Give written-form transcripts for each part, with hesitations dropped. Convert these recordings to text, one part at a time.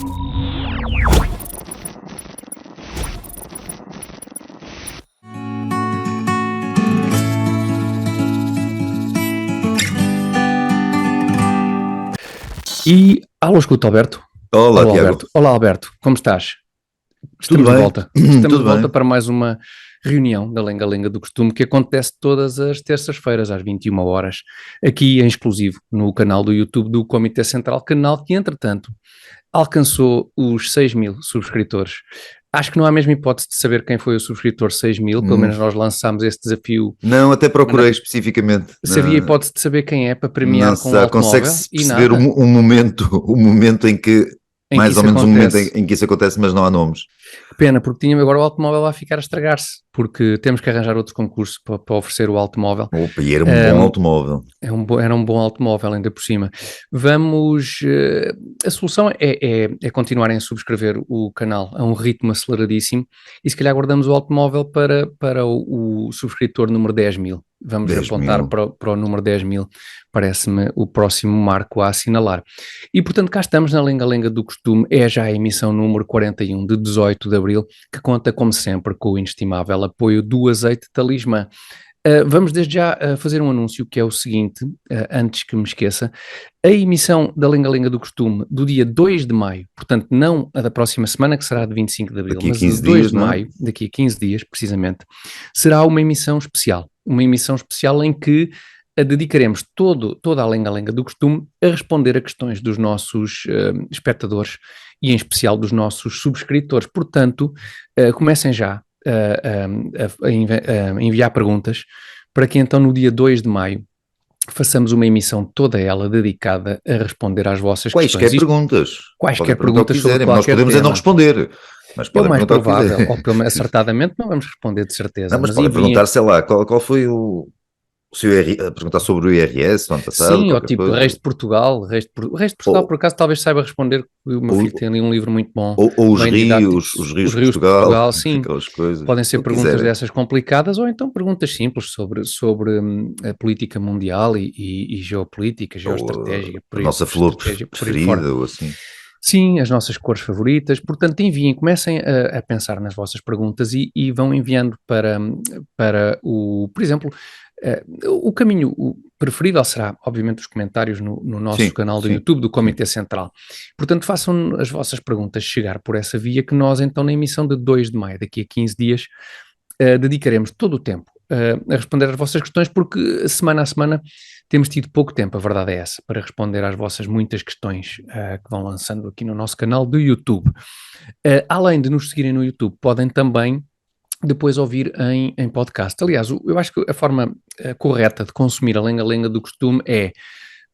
E alô, escuta, Alberto. Olá, Alô, Tiago. Alberto. Olá, Alberto, como estás? Tudo Estamos de bem? volta. Estamos Tudo de volta bem. para mais uma reunião da Lenga-Lenga do Costume que acontece todas as terças-feiras às 21 horas, aqui em exclusivo no canal do YouTube do Comitê Central, canal que, entretanto, alcançou os 6.000 subscritores. Acho que não há mesmo hipótese de saber quem foi o subscritor 6.000, pelo menos nós lançámos esse desafio. Não, até procurei especificamente. Se havia hipótese de saber quem é para Não premiar com se um dá, automóvel consegue-se e perceber nada o momento em que, em que mais ou isso menos o momento acontece. em que isso acontece, mas não há nomes. Que pena, porque tínhamos agora o automóvel a ficar a estragar-se, porque temos que arranjar outro concurso para oferecer o automóvel. Opa, e era um bom automóvel. Era um bom automóvel ainda por cima. Vamos, a solução é continuarem a subscrever o canal a um ritmo aceleradíssimo e se calhar guardamos o automóvel para o subscritor número 10.000. Vamos 10 apontar mil. para o número 10.000, parece-me o próximo marco a assinalar. E portanto cá estamos na Lenga-Lenga do Costume, é já a emissão número 41 de 18 de Abril, que conta como sempre com o inestimável apoio do Azeite Talismã. Vamos desde já fazer um anúncio que é o seguinte, antes que me esqueça, a emissão da Lenga-Lenga do Costume do dia 2 de maio, portanto não a da próxima semana que será de 25 de Abril, Daqui a mas 15 de 2 dias, de não é? maio, daqui a 15 dias precisamente, será uma emissão especial em que dedicaremos toda a Lenga-Lenga do Costume a responder a questões dos nossos espectadores e em especial dos nossos subscritores, portanto comecem já a enviar perguntas para que então no dia 2 de maio façamos uma emissão toda ela dedicada a responder às vossas Quaisquer questões. perguntas. Quaisquer Podem perguntar o que perguntas sobre quiserem. Nós qualquer podemos é não tema. responder, mas É o podem mais perguntar o que provável, ou quiserem. pelo menos acertadamente não vamos responder de certeza, Não, mas mas podem enviem. perguntar, sei lá, qual foi o seu perguntar sobre o IRS do ano passado, Sim, ou qualquer tipo, coisa. Reis de Portugal, Reis de Portugal Ou, por acaso talvez saiba responder, o meu filho ou, tem ali um livro muito bom, ou bem didático, os rios Os de Rios de Portugal, Portugal, sim, aquelas coisas, podem ser o que perguntas quiserem. dessas complicadas ou então perguntas simples sobre a política mundial e geopolítica, Ou geoestratégia, a nossa flor estratégia, por aí fora. preferida, ou assim. Sim, as nossas cores favoritas, portanto enviem, comecem a pensar nas vossas perguntas e vão enviando para por exemplo, o caminho preferível será, obviamente, os comentários no nosso Sim, canal do sim, YouTube do sim. Comitê Central. Portanto, façam as vossas perguntas chegar por essa via que nós, então, na emissão de 2 de maio, daqui a 15 dias, dedicaremos todo o tempo a responder às vossas questões, porque semana a semana temos tido pouco tempo, a verdade é essa, para responder às vossas muitas questões que vão lançando aqui no nosso canal do YouTube. Além de nos seguirem no YouTube, podem também depois ouvir em podcast. Aliás, eu acho que a forma correta de consumir a Lenga-Lenga do Costume é,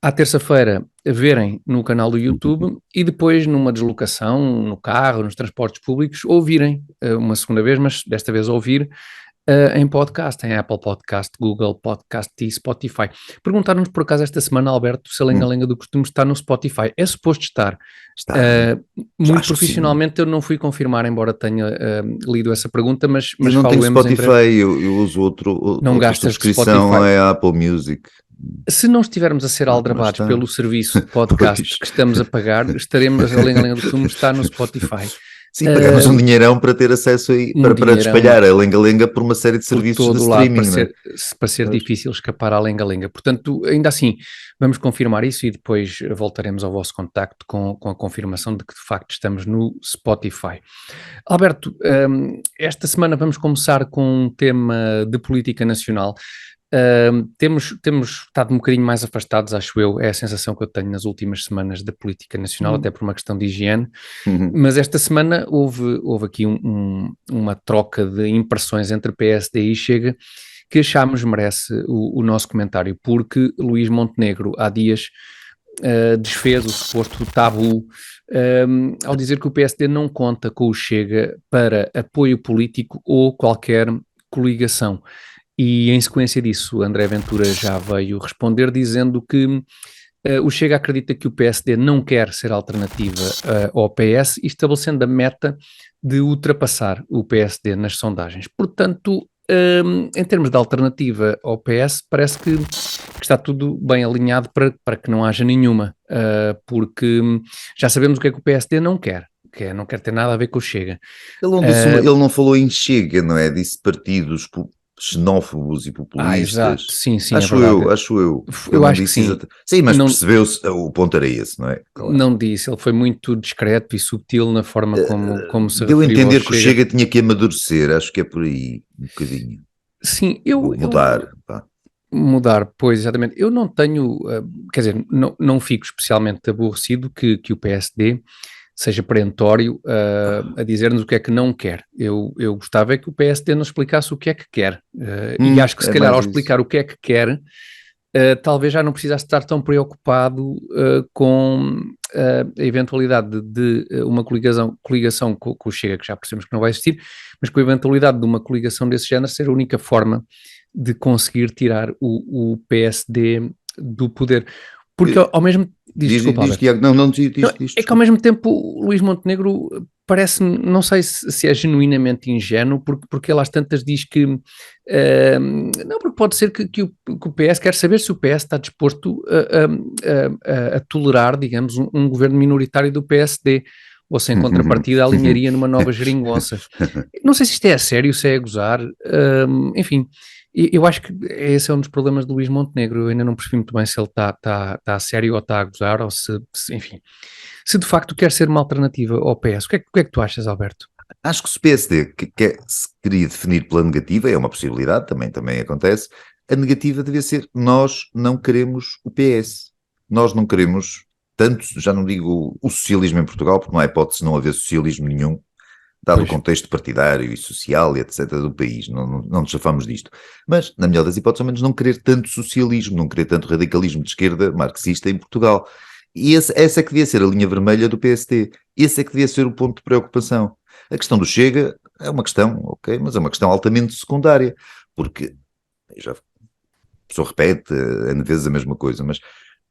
à terça-feira, verem no canal do YouTube e depois, numa deslocação, no carro, nos transportes públicos, ouvirem uma segunda vez, mas desta vez ouvir em podcast, em Apple Podcast, Google Podcast e Spotify. Perguntaram-nos por acaso esta semana, Alberto, se a Lenga-Lenga do Costume está no Spotify. É suposto estar. Está, Muito acho que sim. profissionalmente eu não fui confirmar, embora tenha lido essa pergunta, mas Eu não tenho falo-emos em breve. Spotify, eu uso Não outra gastas subscrição, Spotify. é a Apple Music. Se não estivermos a ser Mas aldrabados está. pelo serviço de podcast Pois. que estamos a pagar, estaremos, a Lenga-Lenga do Costume está no Spotify. Sim, pagamos um dinheirão para ter acesso aí, Um para dinheirão espalhar a lenga-lenga por uma série de por serviços de todo o lado streaming, não é? para ser Pois. difícil escapar à lenga-lenga. Portanto, ainda assim, vamos confirmar isso e depois voltaremos ao vosso contacto com a confirmação de que de facto estamos no Spotify. Alberto, esta semana vamos começar com um tema de política nacional. Temos estado um bocadinho mais afastados, acho eu, é a sensação que eu tenho nas últimas semanas da política nacional, até por uma questão de higiene, mas esta semana houve aqui uma troca de impressões entre PSD e Chega que achámos merece o nosso comentário, porque Luís Montenegro há dias desfez o suposto tabu ao dizer que o PSD não conta com o Chega para apoio político ou qualquer coligação. E em sequência disso, André Ventura já veio responder dizendo que o Chega acredita que o PSD não quer ser alternativa ao PS e estabelecendo a meta de ultrapassar o PSD nas sondagens. Portanto, em termos de alternativa ao PS, parece que que está tudo bem alinhado para que não haja nenhuma, porque já sabemos o que é que o PSD não quer. Não quer ter nada a ver com o Chega. Ele não falou em Chega, não é? Disse partidos xenófobos e populistas. Exato, sim, é acho verdade. eu. Eu acho que sim. Sim, mas percebeu-se, o ponto era esse, não é? Claro. Não disse, ele foi muito discreto e subtil na forma como se referiu deu a entender que Chega. o Chega tinha que amadurecer, acho que é por aí, um bocadinho. Sim, Mudar, pois, exatamente. Eu não tenho, quer dizer, não fico especialmente aborrecido que o PSD seja perentório a dizer-nos o que é que não quer. Eu gostava é que o PSD nos explicasse o que é que quer. E acho que se calhar ao explicar o que é que quer, talvez já não precisasse estar tão preocupado com a eventualidade de uma coligação com o Chega, que já percebemos que não vai existir, mas com a eventualidade de uma coligação desse género ser a única forma de conseguir tirar o PSD do poder. Porque ao mesmo... Desculpa, Tiago, diz. É que ao mesmo tempo o Luís Montenegro parece-me, não sei se é genuinamente ingênuo, porque ele às tantas diz que não, porque pode ser que o PS quer saber se o PS está disposto a tolerar, digamos, um governo minoritário do PSD, ou se em contrapartida alinharia numa nova geringonça. Não sei se isto é a sério, se é a gozar, enfim. Eu acho que esse é um dos problemas do Luís Montenegro. Eu ainda não percebi muito bem se ele está a sério ou está a gozar, ou se, enfim, se de facto quer ser uma alternativa ao PS. O que é que tu achas, Alberto? Acho que se o PSD se queria definir pela negativa, é uma possibilidade, também acontece, a negativa devia ser: nós não queremos o PS. Nós não queremos, tanto, já não digo o socialismo em Portugal, porque não há hipótese de não haver socialismo nenhum, dado o contexto partidário e social e etc. do país, não nos chafamos disto. Mas, na melhor das hipóteses, ao menos não querer tanto socialismo, não querer tanto radicalismo de esquerda marxista em Portugal. E essa é que devia ser a linha vermelha do PSD. Esse é que devia ser o ponto de preocupação. A questão do Chega é uma questão, ok, mas é uma questão altamente secundária, porque, a pessoa repete N vezes a mesma coisa, mas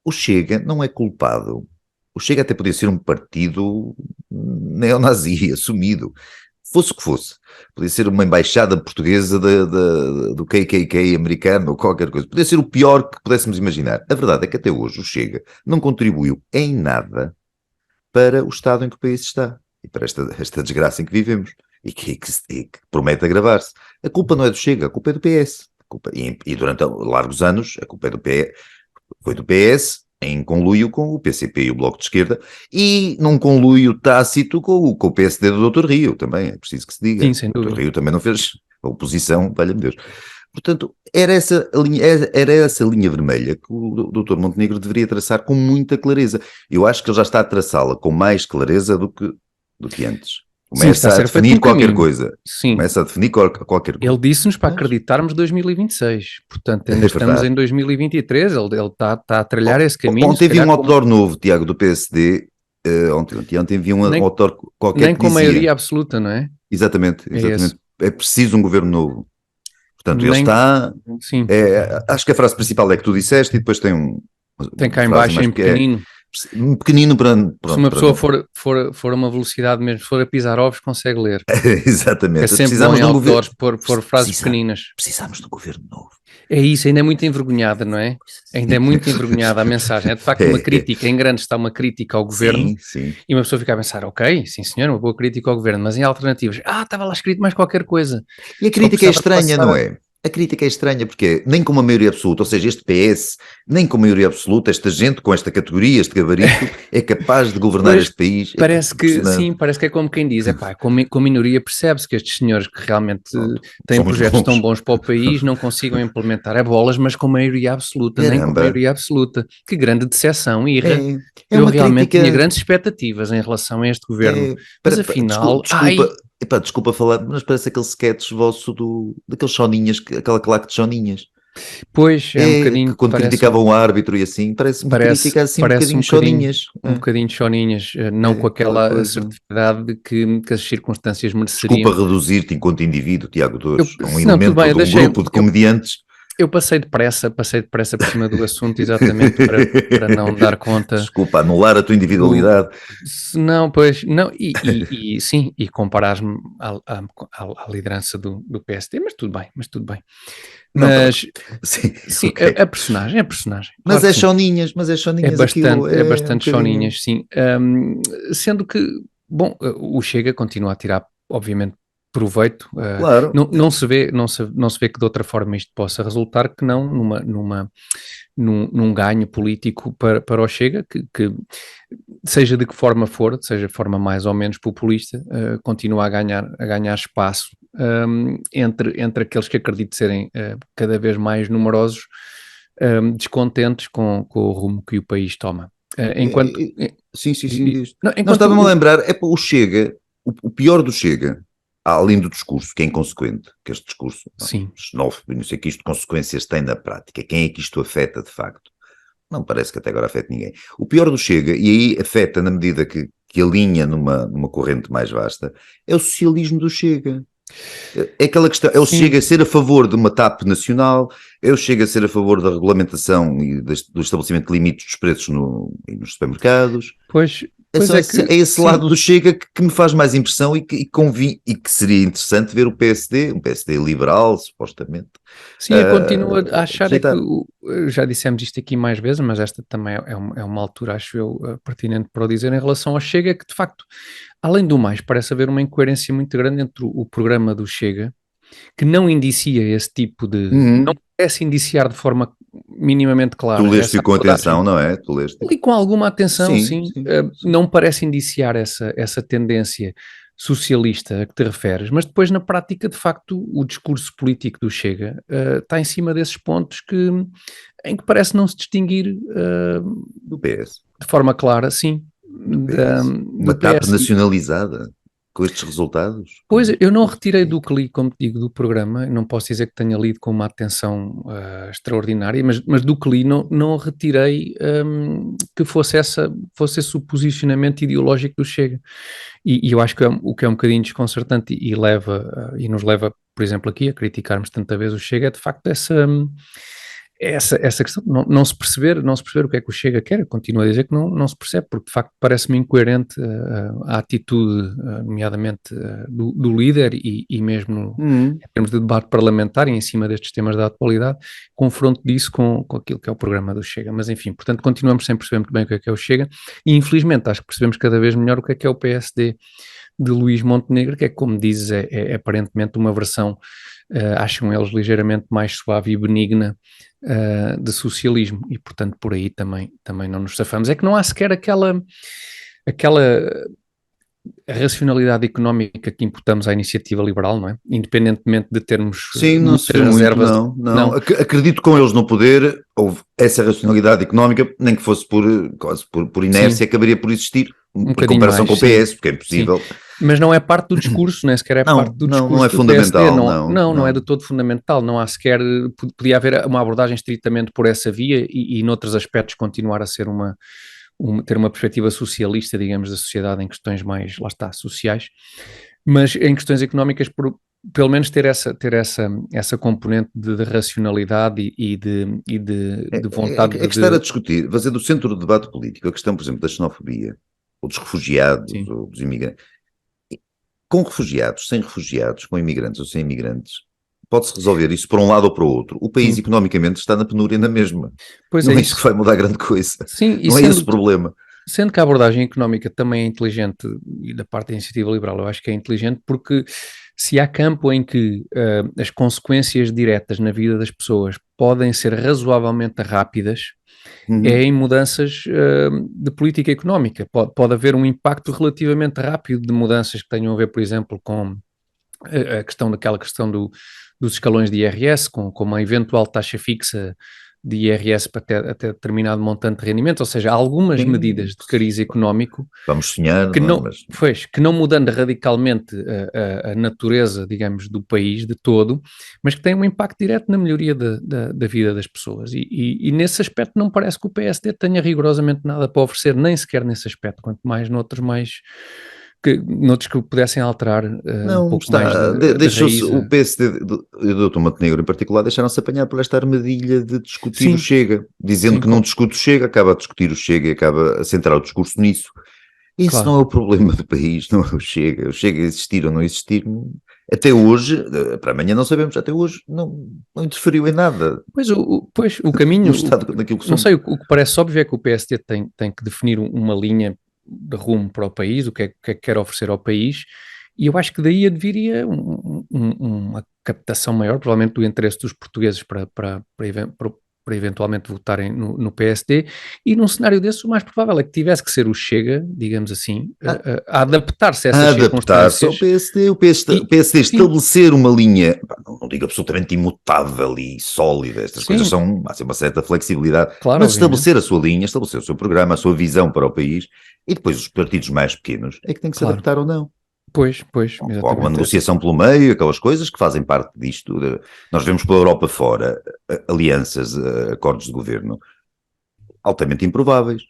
o Chega não é culpado. O Chega até podia ser um partido neonazi, assumido. Fosse o que fosse. Podia ser uma embaixada portuguesa do KKK americano ou qualquer coisa. Podia ser o pior que pudéssemos imaginar. A verdade é que até hoje o Chega não contribuiu em nada para o estado em que o país está. E para esta desgraça em que vivemos. E que promete agravar-se. A culpa não é do Chega, a culpa é do PS. E durante largos anos, a culpa é foi do PS, em conluio com o PCP e o Bloco de Esquerda, e num conluio tácito com o PSD do Dr. Rio, também, é preciso que se diga. Sim, sem dúvida. O Dr. Rio também não fez a oposição, valha-me Deus. Portanto, era essa a linha vermelha que o Dr. Montenegro deveria traçar com muita clareza. Eu acho que ele já está a traçá-la com mais clareza do que antes. Começa a definir qualquer coisa. Sim. Começa a definir qualquer coisa. Ele disse-nos para acreditarmos 2026. Portanto, ainda estamos em 2023. Ele está a trilhar esse caminho. Ontem vi um outdoor novo, Tiago, do PSD. Ontem vi um outdoor qualquer nem com maioria absoluta, não é? Exatamente. É preciso um governo novo. Portanto, ele está... Sim. Acho que a frase principal é que tu disseste e depois tem tem cá em baixo em pequenino. Pequenino para... Se uma pessoa for a uma velocidade mesmo, se for a pisar ovos, consegue ler. Exatamente. É sempre bom em outdoors pôr frases pequeninas. Precisamos de um governo novo. É isso, ainda é muito envergonhada, não é? Ainda é muito envergonhada a mensagem. É de facto uma crítica, em grande está uma crítica ao governo. Sim. E uma pessoa fica a pensar, ok, sim senhor, uma boa crítica ao governo, mas em alternativas, estava lá escrito mais qualquer coisa. E a crítica é estranha, não é? A crítica é estranha porque nem com uma maioria absoluta, ou seja, este PS, nem com maioria absoluta, esta gente com esta categoria, este gabarito, é capaz de governar este país. Parece que é como quem diz, com minoria percebe-se que estes senhores que realmente têm projetos tão bons para o país não consigam implementar bolas, mas com maioria absoluta, nem com maioria absoluta. Que grande decepção, irra. Eu realmente tinha grandes expectativas em relação a este governo, mas afinal... Desculpa falar, mas parece aquele sketch vosso daqueles soninhas, aquela claque de soninhas. Pois, é um bocadinho... Que quando criticavam o árbitro e assim, parece crítica assim um bocadinho de soninhas. Um bocadinho de soninhas, não com aquela assertividade que as circunstâncias mereceriam. Desculpa reduzir-te enquanto indivíduo, Tiago, a um elemento de um grupo de comediantes. Eu passei depressa por cima do assunto exatamente para não dar conta. Desculpa, anular a tua individualidade. Não, pois, não, e sim, e comparar-me à liderança do PSD, mas tudo bem. Não, tá bem. Mas, sim, Ok. a personagem, Mas claro é que sim. choninhas, aquilo É um bastante bocadinho... choninhas, sim. Sendo que, bom, o Chega continua a tirar, obviamente, proveito. Claro. Não se vê que de outra forma isto possa resultar que não num ganho político para o Chega, que seja de que forma for, seja de forma mais ou menos populista, continua a ganhar espaço entre aqueles que acredito serem cada vez mais numerosos, descontentes com o rumo que o país toma. Enquanto. Sim, diz. Não, Não, enquanto estava-me a lembrar, o Chega, o pior do Chega, além do discurso, que é inconsequente, que este discurso, sim. xenófobo, não sei que isto consequências tem na prática, quem é que isto afeta de facto? Não parece que até agora afete ninguém. O pior do Chega, e aí afeta na medida que alinha numa corrente mais vasta, é o socialismo do Chega. É aquela questão, ele Sim. chega a ser a favor de uma TAP nacional, ele chega a ser a favor da regulamentação e do estabelecimento de limites dos preços nos supermercados. Pois É esse lado do Chega que me faz mais impressão e que seria interessante ver o PSD, um PSD liberal, supostamente. Sim, eu continuo a achar é que, rejeitar. já dissemos isto aqui mais vezes, mas esta também é uma altura, acho eu, pertinente para o dizer em relação ao Chega, que de facto, além do mais, parece haver uma incoerência muito grande entre o programa do Chega, que não indicia esse tipo de... Não parece indiciar de forma minimamente Tu clara leste essa com abordagem. atenção, não é? Tu leste. E com alguma atenção, Sim. sim. Não parece indiciar essa tendência socialista a que te referes, mas depois na prática, de facto, o discurso político do Chega está em cima desses pontos em que parece não se distinguir Do PS. de forma clara, sim, Do PS. Uma do TAP PS. nacionalizada com estes resultados. Pois, eu não retirei do que li, como te digo, do programa, não posso dizer que tenha lido com uma atenção extraordinária, mas do que li não retirei que fosse esse o posicionamento ideológico do Chega. E eu acho que o que é um bocadinho desconcertante e nos leva, por exemplo, aqui a criticarmos tanta vez o Chega, é de facto essa questão, não se perceber o que é que o Chega quer. Continuo a dizer que não se percebe, porque de facto parece-me incoerente a atitude, nomeadamente do líder e mesmo em termos de debate parlamentar e em cima destes temas da atualidade, confronto disso com aquilo que é o programa do Chega. Mas enfim, portanto continuamos sem perceber muito bem o que é o Chega e infelizmente acho que percebemos cada vez melhor o que é o PSD de Luís Montenegro, que é, como dizes, é aparentemente uma versão, acham eles, ligeiramente mais suave e benigna de socialismo, e portanto por aí também não nos safamos. É que não há sequer aquela racionalidade económica que imputamos à iniciativa liberal, não é? Independentemente de termos Sim, não se vê muito, reservas. não. Acredito que com eles no poder houve essa racionalidade económica, nem que fosse quase por inércia, Sim. acabaria por existir, Um em comparação mais, com o PS, porque é impossível. Sim. Mas não é parte do discurso, nem sequer é parte do discurso não é do fundamental, PSD, não é de todo fundamental, não há sequer, podia haver uma abordagem estritamente por essa via e noutros aspectos continuar a ser ter uma perspectiva socialista, digamos, da sociedade em questões mais, lá está, sociais, mas em questões económicas, pelo menos ter essa componente de racionalidade e de vontade É que estar a discutir, fazer do centro do debate político a questão, por exemplo, da xenofobia, ou dos refugiados, Sim. ou dos imigrantes. Com refugiados, sem refugiados, com imigrantes ou sem imigrantes, pode-se resolver isso para um lado ou para o outro. O país, economicamente, está na penúria na mesma. Pois não é isso que vai mudar grande coisa. Sim, não é esse o problema. Sendo que a abordagem económica também é inteligente, e da parte da iniciativa liberal eu acho que é inteligente, porque se há campo em que as consequências diretas na vida das pessoas podem ser razoavelmente rápidas, é em mudanças de política económica. Pode haver um impacto relativamente rápido de mudanças que tenham a ver, por exemplo, com aquela questão dos escalões de IRS, com uma eventual taxa fixa de IRS para até determinado montante de rendimento, ou seja, algumas medidas de cariz económico vamos sonhar, que não mudando radicalmente a natureza, digamos, do país de todo, mas que têm um impacto direto na melhoria da vida das pessoas e nesse aspecto não parece que o PSD tenha rigorosamente nada para oferecer, nem sequer nesse aspecto, quanto mais noutros noutros que pudessem alterar um pouco mais deixou-se, raiz. o PSD e o Dr. Montenegro em particular deixaram-se apanhar por esta armadilha de discutir o Chega, dizendo que não discute o Chega, acaba a discutir o Chega e acaba a centrar o discurso nisso. Isso não é o problema do país, não é o Chega existir ou não existir, até hoje, para amanhã não sabemos, até hoje não interferiu em nada. Pois o caminho, daquilo que não sei, o que parece óbvio é que o PSD tem que definir uma linha de rumo para o país, o que é que quer oferecer ao país, e eu acho que daí adviria uma captação maior, provavelmente do interesse dos portugueses para eventualmente votarem no PSD, e num cenário desse o mais provável é que tivesse que ser o Chega, digamos assim, a adaptar-se a essas circunstâncias. Adaptar-se ao PSD, o PSD estabelecer uma linha, não digo absolutamente imutável e sólida, estas coisas há uma certa flexibilidade, claro, mas estabelecer a sua linha, estabelecer o seu programa, a sua visão para o país, e depois os partidos mais pequenos é que têm que se adaptar ou não. Pois, exatamente. Com alguma negociação pelo meio, aquelas coisas que fazem parte disto. Nós vemos pela Europa fora alianças, acordos de governo altamente improváveis.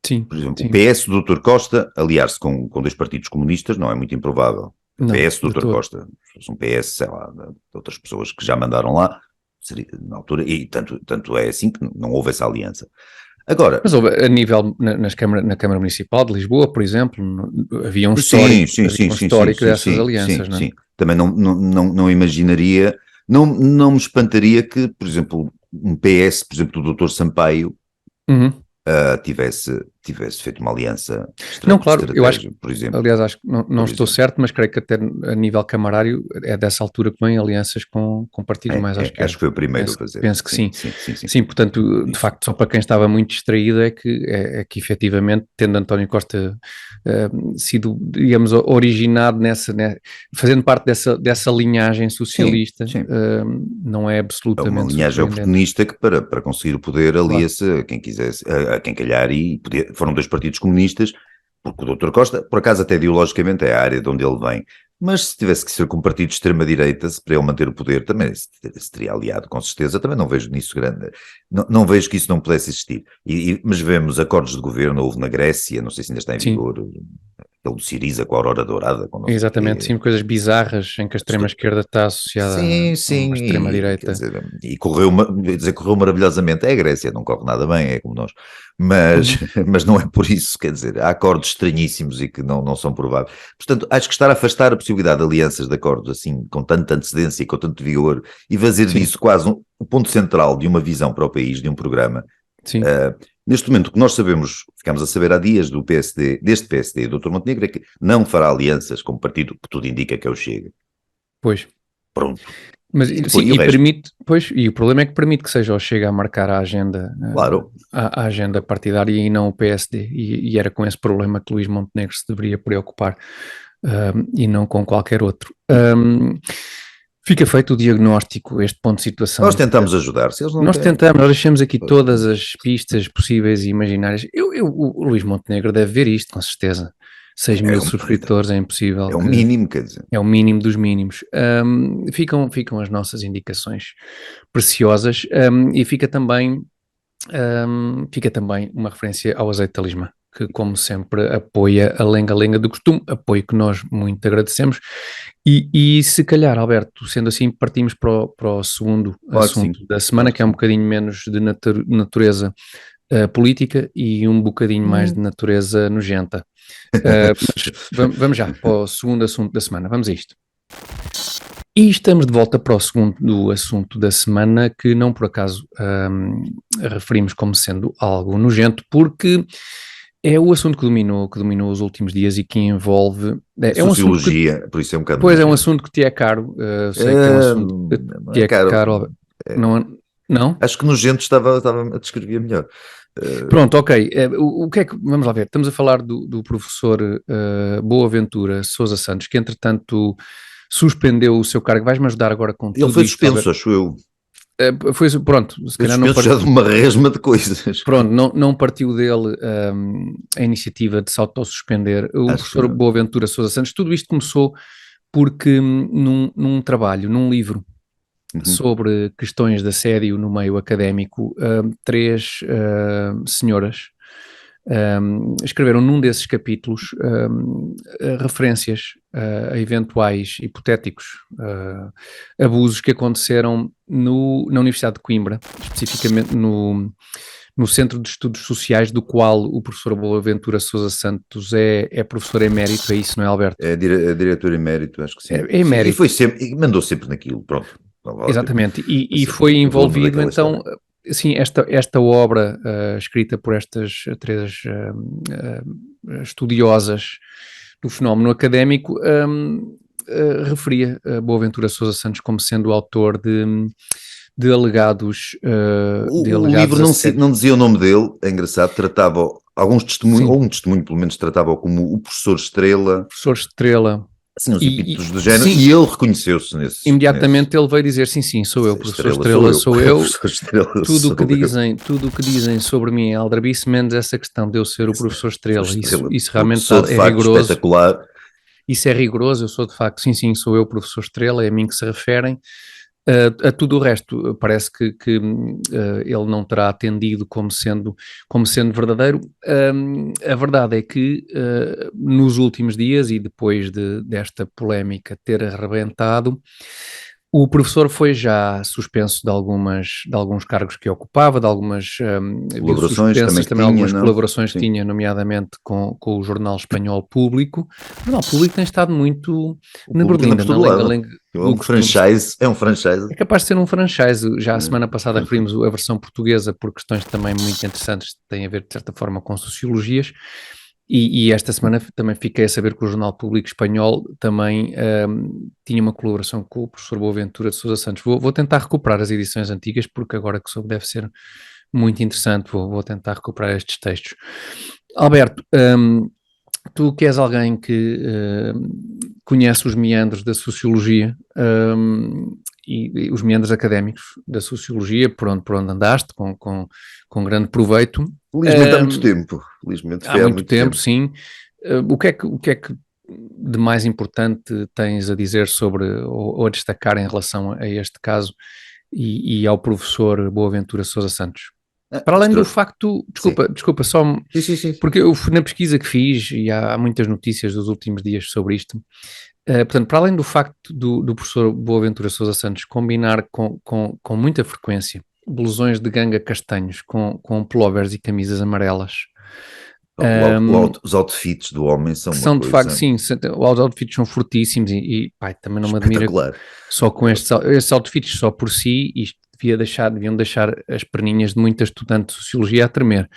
Sim. Por exemplo, o PS do Dr. Costa aliar-se com dois partidos comunistas não é muito improvável. O PS do Dr. Costa, um PS, sei lá, de outras pessoas que já mandaram lá, seria, na altura, e tanto é assim que não houve essa aliança. Agora, mas houve, a nível, na Câmara Municipal de Lisboa, por exemplo, havia um histórico dessas alianças, não é? Sim. Também não imaginaria, não me espantaria que, por exemplo, um PS, por exemplo, do Dr. Sampaio, tivesse feito uma aliança não, claro, eu acho que, por exemplo. Aliás, acho que não estou certo, mas creio que até a nível camarário é dessa altura que vem alianças com partidos mais à esquerda. Acho que foi o primeiro a fazer. Penso que sim. Sim, portanto, de facto, só para quem estava muito distraído é que efetivamente, tendo António Costa sido, digamos, originado fazendo parte dessa linhagem socialista, não é absolutamente uma linhagem oportunista que para conseguir o poder alia-se a quem quisesse, a quem calhar, e foram dois partidos comunistas, porque o Dr. Costa, por acaso até ideologicamente é a área de onde ele vem, mas se tivesse que ser com um partido de extrema-direita, para ele manter o poder, também se teria aliado, com certeza. Também não vejo nisso grande, não vejo que isso não pudesse existir, mas vemos acordos de governo, houve na Grécia, não sei se ainda está em vigor, aquele do Siriza com a Aurora Dourada. Exatamente, sim, coisas bizarras em que a extrema-esquerda está associada a uma extrema-direita. E correu maravilhosamente. É a Grécia, não corre nada bem, é como nós. Mas não é por isso, quer dizer, há acordos estranhíssimos e que não são prováveis. Portanto, acho que estar a afastar a possibilidade de alianças de acordos assim, com tanta antecedência e com tanto vigor, e fazer disso quase o ponto central de uma visão para o país, de um programa. Sim. Neste momento, o que nós sabemos, ficamos a saber há dias deste PSD, do Dr. Montenegro, é que não fará alianças com o partido que tudo indica que é o Chega. Pois. Pronto. Mas permite, e o problema é que permite que seja o Chega a marcar a agenda, claro, a agenda partidária e não o PSD, e era com esse problema que Luís Montenegro se deveria preocupar, e não com qualquer outro. Fica feito o diagnóstico, este ponto de situação. Nós tentamos ajudar. Se eles não nós deixamos aqui todas as pistas possíveis e imaginárias. O Luís Montenegro deve ver isto, com certeza. 6 mil subscritores é impossível. É o mínimo, quer dizer. É o mínimo dos mínimos. Ficam as nossas indicações preciosas, e fica também uma referência ao Azeite Talismã, que, como sempre, apoia a lenga-lenga do costume, apoio que nós muito agradecemos. E se calhar, Alberto, sendo assim, partimos para o segundo assunto da semana, que é um bocadinho menos de natureza política e um bocadinho mais de natureza nojenta. Mas vamos já para o segundo assunto da semana, vamos a isto. E estamos de volta para o segundo assunto da semana, que não por acaso referimos como sendo algo nojento, porque é o assunto que dominou os últimos dias e que envolve... sociologia, um assunto por isso é um bocado... Pois nojento. É um assunto que te é caro, sei que é um assunto que te é caro. Não? Acho que nojento estava a descrever melhor. Pronto, ok. O que é que... Vamos lá ver. Estamos a falar do professor Boaventura Sousa Santos, que entretanto suspendeu o seu cargo. Vais-me ajudar agora com tudo. Ele foi suspenso, acho eu. Pronto, se calhar não partiu, já de uma resma de coisas. Pronto, não partiu dele a iniciativa de se autossuspender. O professor Boaventura Sousa Santos, tudo isto começou porque num trabalho, num livro sobre questões de assédio no meio académico, 3 senhoras escreveram num desses capítulos referências a eventuais hipotéticos abusos que aconteceram na Universidade de Coimbra, especificamente no Centro de Estudos Sociais, do qual o professor Boaventura Sousa Santos é professor emérito, é isso, não é, Alberto? É diretor emérito, acho que sim. É emérito. E foi sempre, e mandou sempre naquilo, pronto. Exatamente, e foi envolvido, então, assim, esta obra escrita por estas três estudiosas do fenómeno académico referia Boaventura Sousa Santos como sendo o autor de alegados... o livro não dizia o nome dele, é engraçado, tratava alguns testemunhos, ou um testemunho pelo menos tratava-o como o professor Estrela. Professor Estrela. Assim, uns epítetos do género, sim. E ele reconheceu-se nesse. Imediatamente ele veio dizer, sim, sou eu, professor Estrela, sou eu. Tudo o que dizem sobre mim é aldrabice, menos essa questão de eu ser o professor Estrela. Isso realmente é rigoroso. Espetacular. Isso é rigoroso, eu sou de facto, sim, sou eu, professor Estrela, é a mim que se referem. A tudo o resto, parece que ele não terá atendido como sendo verdadeiro. A verdade é que nos últimos dias, e depois desta polémica ter arrebentado, o professor foi já suspenso de alguns cargos que ocupava, de algumas colaborações também algumas colaborações que tinha, nomeadamente com o jornal espanhol Público. O jornal Público tem estado muito na berlinda, na lenga-lenga. É um franchise. É capaz de ser um franchise. Já a semana passada referimos a versão portuguesa por questões também muito interessantes que têm a ver, de certa forma, com sociologias. E esta semana também fiquei a saber que o Jornal Público Espanhol também tinha uma colaboração com o professor Boaventura de Sousa Santos. Vou tentar recuperar as edições antigas, porque agora que soube deve ser muito interessante. Vou tentar recuperar estes textos. Alberto, tu que és alguém que conhece os meandros da sociologia e os meandros académicos da sociologia, por onde andaste, com grande proveito. Felizmente há muito tempo. Há muito tempo, sim. O que é que de mais importante tens a dizer sobre, ou a destacar em relação a este caso e ao professor Boaventura Sousa Santos? Para além do facto, desculpa, só sim. Porque eu na pesquisa que fiz, e há muitas notícias dos últimos dias sobre isto, portanto, para além do facto do professor Boaventura Sousa Santos combinar com muita frequência blusões de ganga castanhos com pullovers e camisas amarelas. Os outfits do homem são uma coisa... de facto, sim, os outfits são fortíssimos e também não me admira só com estes outfits só por si, isto deviam deixar as perninhas de muita estudante de sociologia a tremer.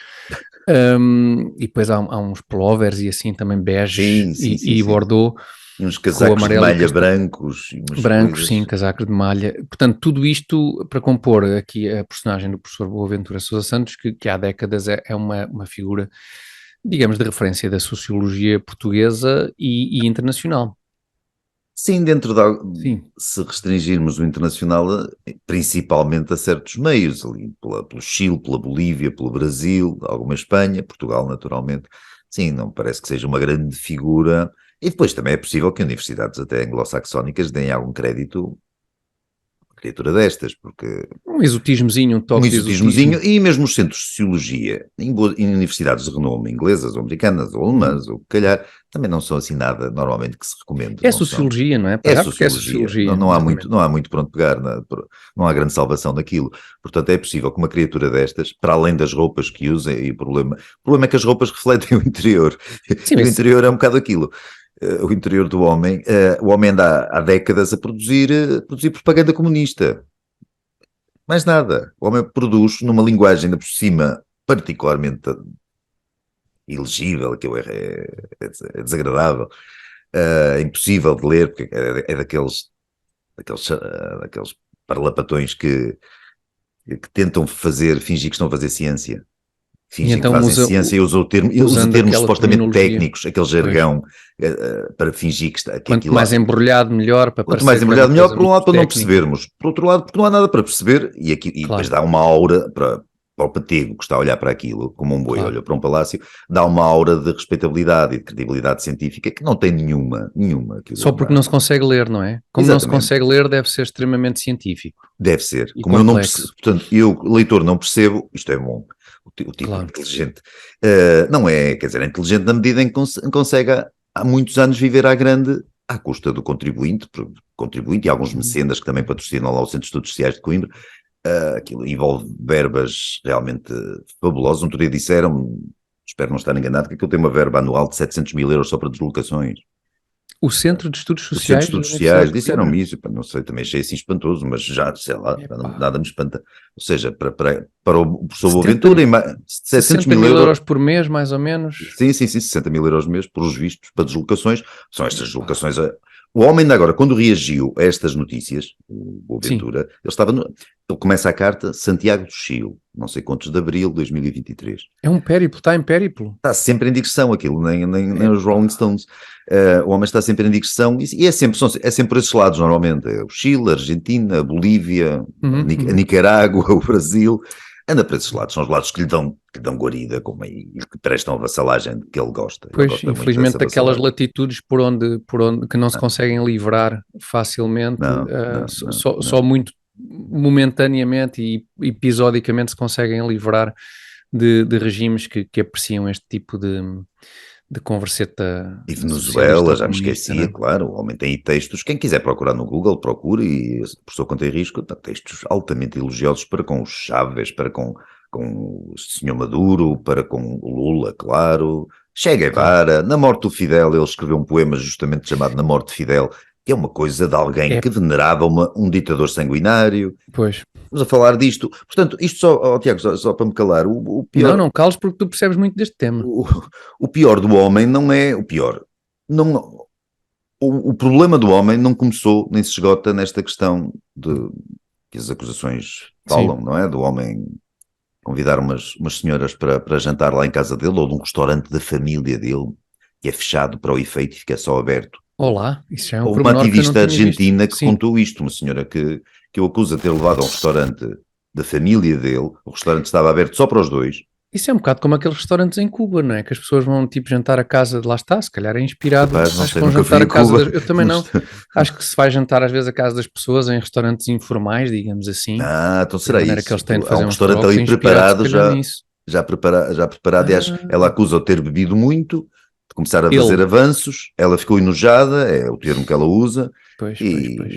E depois há uns pullovers e assim também bege e bordô. E uns casacos de malha brancos. Sim, casacos de malha. Portanto, tudo isto para compor aqui a personagem do professor Boaventura Sousa Santos, que há décadas é uma figura, digamos, de referência da sociologia portuguesa e internacional. Sim, se restringirmos o internacional, principalmente a certos meios, ali pelo Chile, pela Bolívia, pelo Brasil, alguma Espanha, Portugal naturalmente, sim, não parece que seja uma grande figura, e depois também é possível que universidades até anglo-saxónicas deem algum crédito a uma criatura destas, porque... Um exotismozinho, um toque de exotismo. E mesmo os centros de sociologia, em universidades de renome, inglesas ou americanas ou alemãs, ou calhar, também não são assim nada normalmente que se recomende. É sociologia, não é? É sociologia. Não há muito para onde pegar, não há grande salvação daquilo. Portanto, é possível que uma criatura destas, para além das roupas que usa, e o problema é que as roupas refletem o interior. Sim, o interior é um bocado aquilo. O interior do homem, o homem anda há décadas a produzir propaganda comunista. Mais nada. O homem produz numa linguagem, ainda por cima, particularmente ilegível, que é desagradável, é impossível de ler, porque é daqueles parlapatões que tentam fingir que estão a fazer ciência. Fingem que fazem ciência e usam termos supostamente técnicos, aquele jargão, para fingir que está... Quanto mais embrulhado, melhor. Quanto mais embrulhado, melhor, por um lado, para não percebermos. Por outro lado, porque não há nada para perceber, e depois dá uma aura para o patego que está a olhar para aquilo, como um boi olha para um palácio, dá uma aura de respeitabilidade e de credibilidade científica que não tem nenhuma. Só porque não se consegue ler, não é? Como não se consegue ler, deve ser extremamente científico. Deve ser. Como eu não percebo, portanto, eu, leitor, não percebo, isto é bom. o tipo Claro. inteligente. Não é, quer dizer, é inteligente na medida em que consegue há muitos anos viver à grande, à custa do contribuinte e alguns mecenas que também patrocinam lá o Centro de Estudos Sociais de Coimbra. Aquilo envolve verbas realmente fabulosas. Um dia disseram, espero não estar enganado, que aquilo tem uma verba anual de 700 mil euros só para deslocações. O Centro de Estudos O Centro de Sociais da Estudos Universidade Sociais de Coimbra? disseram-me isso, não sei, também achei assim espantoso, mas já, sei lá, Epá. nada me espanta. Ou seja, para o professor 70 Boaventura, 700 60 mil mil euros. euros por mês, mais ou menos. Sim, 60 mil euros mês, pelos vistos, para deslocações. São estas deslocações. O homem ainda agora, quando reagiu a estas notícias, o Boaventura, ele começa a carta Santiago do Chile, não sei quantos de abril de 2023. É um périplo, está em périplo. Está sempre em digressão aquilo, nem os Rolling Stones. O homem está sempre em digressão e é sempre por esses lados normalmente. É o Chile, a Argentina, a Bolívia, a Nicarágua, o Brasil. Anda para esses lados, são os lados que lhe dão guarida e que prestam a vassalagem que ele gosta. Pois, Ele gosta muito infelizmente, dessa aquelas vassalagem. latitudes por onde que não se conseguem livrar facilmente, só muito momentaneamente e episodicamente se conseguem livrar de regimes que apreciam este tipo de converseta E socialista Venezuela, ou já me comunista, esquecia, não é? claro, o homem tem aí textos, quem quiser procurar no Google, procure, e por sua conta e risco, tem textos altamente elogiosos para com o Chávez, para com o Sr. Maduro, para com o Lula, claro, Che Guevara. Na morte do Fidel, ele escreveu um poema justamente chamado Na Morte de Fidel, que é uma coisa de alguém que venerava um ditador sanguinário. Pois. Vamos a falar disto. Portanto, isto só, Tiago, só para me calar, o pior... Não cales porque tu percebes muito deste tema. O pior do homem não é o pior. Não, o problema do homem não começou nem se esgota nesta questão de que as acusações falam, não é? Do homem convidar umas senhoras para jantar lá em casa dele ou de um restaurante da família dele que é fechado para o efeito e fica só aberto. Olá, isso já é um Houve uma pormenor que eu não ativista tinha visto. argentina que Sim. contou isto, uma senhora que eu acuso de ter levado a um restaurante da família dele, o restaurante estava aberto só para os dois. Isso é um bocado como aqueles restaurantes em Cuba, não é? Que as pessoas vão tipo jantar a casa de lá está, se calhar é inspirado. Rapaz, não Acho sei, que vão nunca fui jantar a em casa Cuba. das... Eu também não. Acho que se vai jantar às vezes a casa das pessoas em restaurantes informais, digamos assim. Então será Da maneira isso. que eles têm de Há fazer um uns restaurante trocos, ali inspirado, preparado se calhar, já. nisso. Já preparado, aliás, ela acusa de ter bebido muito, de começar a Ele. fazer avanços, ela ficou enojada, é o termo que ela usa, Pois.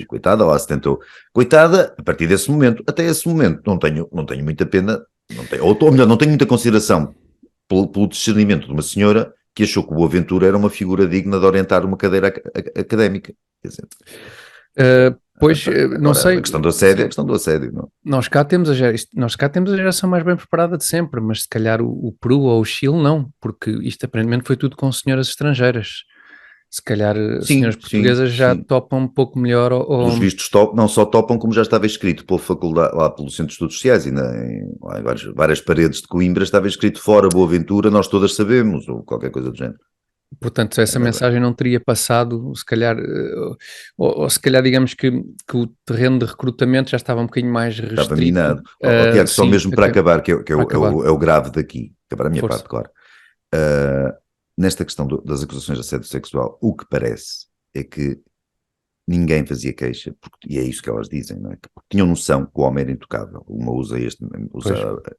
coitada, lá se tentou. Coitada, a partir desse momento, até esse momento, não tenho muita pena, ou melhor, não tenho muita consideração pelo discernimento de uma senhora que achou que o Boaventura era uma figura digna de orientar uma cadeira académica. Quer dizer, não sei. A questão do assédio é a questão do assédio, não? Nós cá temos a geração mais bem preparada de sempre, mas se calhar o Peru ou o Chile não, porque isto aparentemente foi tudo com senhoras estrangeiras. Se calhar senhoras portuguesas já topam um pouco melhor. Pelos vistos, não só topam, como já estava escrito pela faculdade, lá pelo Centro de Estudos Sociais e lá em várias paredes de Coimbra estava escrito fora Boaventura, nós todas sabemos, ou qualquer coisa do género. Portanto, essa mensagem não teria passado, se calhar, ou se calhar digamos que o terreno de recrutamento já estava um bocadinho mais restrito. Estava minado. Tiago, só mesmo para acabar, que é o grave daqui, acabar a minha parte, claro. Nesta questão das acusações de assédio sexual, o que parece é que ninguém fazia queixa, e é isso que elas dizem, não é? Porque tinham noção que o homem era intocável. Uma usa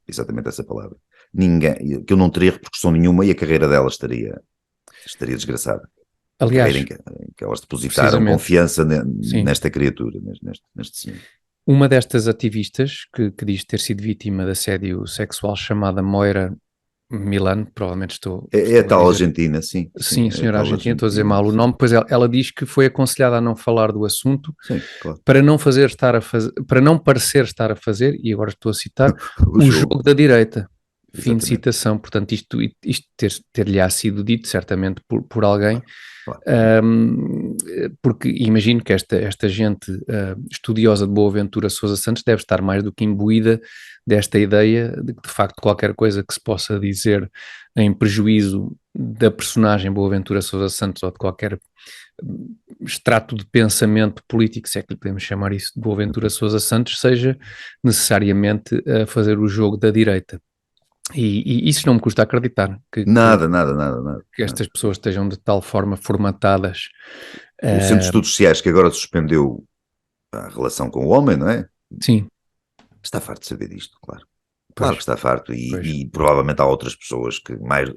exatamente essa palavra. Ninguém, que eu não teria repercussão nenhuma e a carreira dela estaria desgraçada. Aliás, em que elas depositaram confiança nesta criatura, neste senhor. Uma destas ativistas que diz ter sido vítima de assédio sexual, chamada Moira Milano, provavelmente estou a tal argentina, sim. Sim, a senhora argentina, estou a dizer mal o nome, pois ela diz que foi aconselhada a não falar do assunto, sim, claro. para não parecer estar a fazer, e agora estou a citar, o jogo da direita. Fim de citação. Portanto, isto ter-lhe sido dito certamente por alguém, porque imagino que esta gente estudiosa de Boaventura Sousa Santos deve estar mais do que imbuída desta ideia de que, de facto, qualquer coisa que se possa dizer em prejuízo da personagem Boaventura Sousa Santos ou de qualquer extrato de pensamento político, se é que lhe podemos chamar isso, de Boaventura Sousa Santos, seja necessariamente a fazer o jogo da direita. E isso não me custa acreditar. Nada. Que estas pessoas estejam de tal forma formatadas. O Centro de Estudos Sociais, que agora suspendeu a relação com o homem, não é? Sim. Está farto de saber disto, claro. Claro que está farto e provavelmente há outras pessoas que mais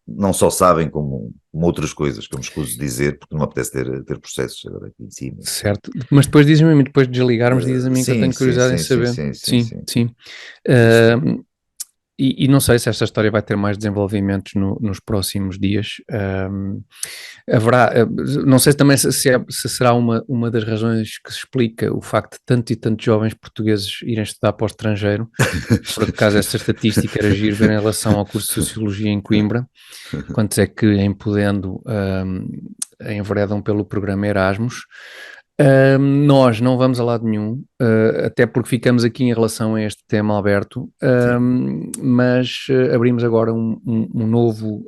não só sabem como outras coisas, que eu me escuso de dizer, porque não me apetece ter processos agora aqui em cima. Certo, mas depois dizem-me a mim, depois de desligarmos, dizem-me a mim que eu tenho curiosidade em saber. Sim. E não sei se esta história vai ter mais desenvolvimentos nos próximos dias. Haverá, não sei também se será uma das razões que se explica o facto de tanto e tantos jovens portugueses irem estudar para o estrangeiro. Por acaso, essa estatística era giro ver em relação ao curso de Sociologia em Coimbra, quantos é que, em podendo, enveredam pelo programa Erasmus. Nós não vamos a lado nenhum, até porque ficamos aqui em relação a este tema, Alberto, mas abrimos agora um novo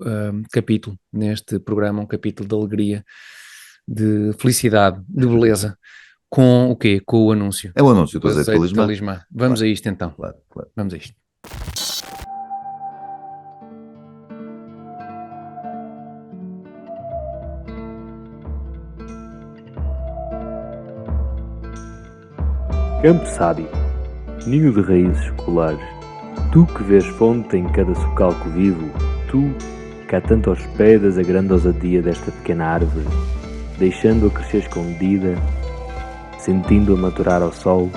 capítulo neste programa, um capítulo de alegria, de felicidade, de beleza, com o quê? Com o anúncio. É o anúncio do azeite talismã. Vamos a isto então. Claro. Vamos a isto. Campo Sábio, ninho de raízes escolares, tu que vês fonte em cada socalco vivo, tu que há tanto hospedas a grande ousadia desta pequena árvore, deixando-a crescer escondida, sentindo-a maturar ao sol,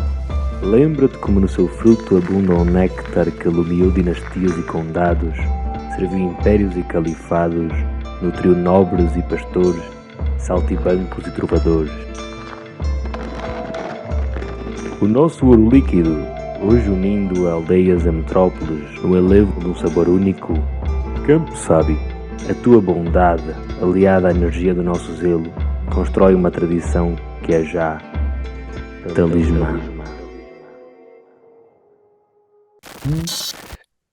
lembra-te como no seu fruto abunda o néctar que alumiou dinastias e condados, serviu impérios e califados, nutriu nobres e pastores, saltibancos e trovadores. O nosso ouro líquido, hoje unindo aldeias a metrópoles no elevo de um sabor único, Campo Sábio, a tua bondade, aliada à energia do nosso zelo, constrói uma tradição que é já talismã.